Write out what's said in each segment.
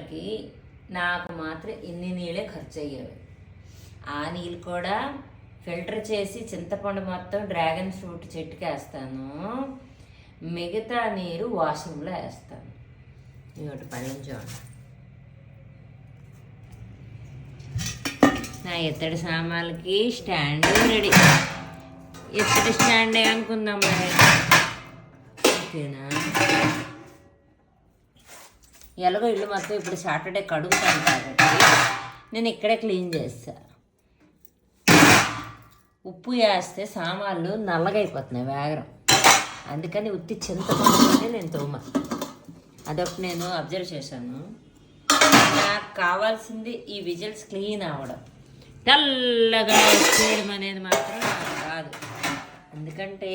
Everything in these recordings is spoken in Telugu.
సామాన్లకి నాకు మాత్రం ఇన్ని నీళ్ళే ఖర్చు అయ్యేవి. ఆ నీళ్ళు కూడా ఫిల్టర్ చేసి చింతపండు మొత్తం డ్రాగన్ ఫ్రూట్ చెట్టుకి వేస్తాను, మిగతా నీరు వాషింగ్లో వేస్తాను. ఇంకోటి పళ్ళం చూడండి, నా ఇత్తడి సామాన్లకి స్టాండ్ రెడీ. ఇత్తడి స్టాండే అనుకుందాం మరి, ఓకేనా? ఎలాగో ఇల్లు మొత్తం ఇప్పుడు సాటర్డే కడుగుతాను కాబట్టి నేను ఇక్కడే క్లీన్ చేస్తా. ఉప్పు వేస్తే సామాన్లు నల్లగా అయిపోతున్నాయి వేగరం, అందుకని ఉత్తి చింతపండుతోనే నేను తోమ. అదొకటి నేను అబ్జర్వ్ చేశాను. నాకు కావాల్సింది ఈ విజిల్స్ క్లీన్ అవ్వడం, తెల్లగా చేయడం అనేది మాత్రం నాకు రాదు. ఎందుకంటే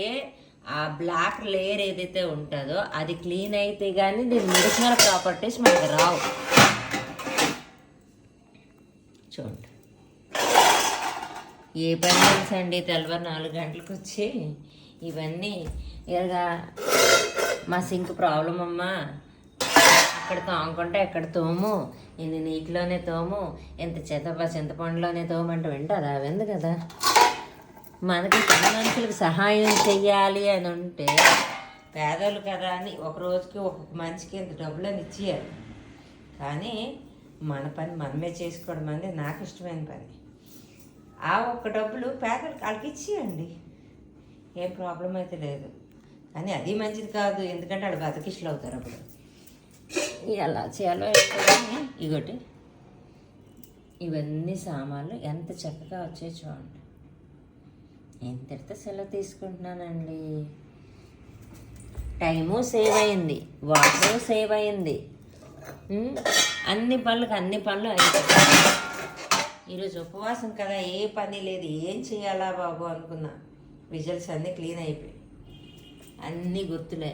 ఆ బ్లాక్ లేయర్ ఏదైతే ఉంటుందో అది క్లీన్ అయితే కానీ దీని మెడిసినల్ ప్రాపర్టీస్ మనకు రావు. చూడండి, ఏ పని తెలుసండి, తెల్లవారు 4 గంటలకు వచ్చి ఇవన్నీ ఇలాగా మా సింక్ ప్రాబ్లం అమ్మా, అక్కడ తోముకుంటే ఎక్కడ తోము, ఇన్ని నీటిలోనే తోము, ఎంత చింతపండులోనే తోమంటే వింటారా? విందు కదా. మనకి మనుషులకు సహాయం చెయ్యాలి అని ఉంటే పేదలు కదా అని ఒక రోజుకి ఒక్కొక్క మనిషికి ఇంత డబ్బులు అని ఇచ్చేయాలి. కానీ మన పని మనమే చేసుకోవడం అనేది నాకు ఇష్టమైన పని. ఆ ఒక్క డబ్బులు పేదలకు వాళ్ళకి ఇచ్చేయండి, ఏం ప్రాబ్లం అయితే లేదు. కానీ అది మంచిది కాదు, ఎందుకంటే వాళ్ళు బతికిష్లు అవుతారు. అప్పుడు ఎలా చేయాలో ఇగోటి ఇవన్నీ సామాన్లు ఎంత చక్కగా వచ్చాయి చూడండి. ఎంతటితో సెలవు తీసుకుంటున్నానండి. టైము సేవ్ అయింది, వాటర్ సేవ్ అయింది, అన్ని పనులు అయిపోతాయి. ఈరోజు ఉపవాసం కదా, ఏ పని లేదు, ఏం చేయాలా బాబు అనుకున్నా. విజువల్స్ అన్నీ క్లీన్ అయిపోయి అన్నీ గుర్తులే.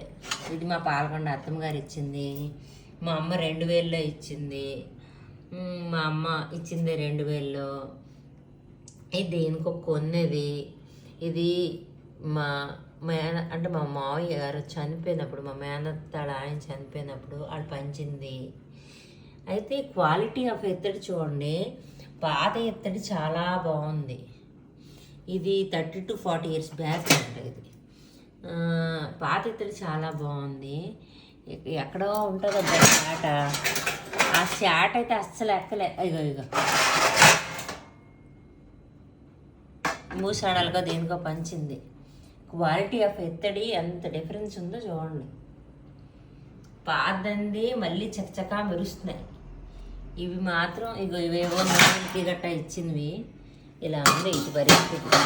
ఇది మా పాలకొండ అత్తమ్మ గారు ఇచ్చింది, మా అమ్మ 2000లో ఇచ్చింది, మా అమ్మ ఇచ్చింది 2000లో. ఇది దేనికో కొన్నది. ఇది మా అంటే మా మావయ్య గారు చనిపోయినప్పుడు, మా మేనత్తాడు ఆయన చనిపోయినప్పుడు వాళ్ళు పంచింది. అయితే క్వాలిటీ ఆఫ్ ఇత్తడి చూడండి, పాత ఇత్తడి చాలా బాగుంది. ఇది 30 to 40 years బ్యాక్ అంట. ఇది పాత ఇత్తడి చాలా బాగుంది. ఎక్కడో ఉంటుందో శాట, ఆ శాట అయితే అస్సలు ఎక్కలే. ఇగో మూసాడాలుగా దేనికో పంచింది. క్వాలిటీ ఆఫ్ ఇత్తడి ఎంత డిఫరెన్స్ ఉందో చూడండి. పాదండి మళ్ళీ చకచకా మెరుస్తున్నాయి. ఇవి మాత్రం ఇవేవో నూనెకి గట్టా ఇచ్చినవి ఇలా ఉంది. ఇది పరిస్థితి.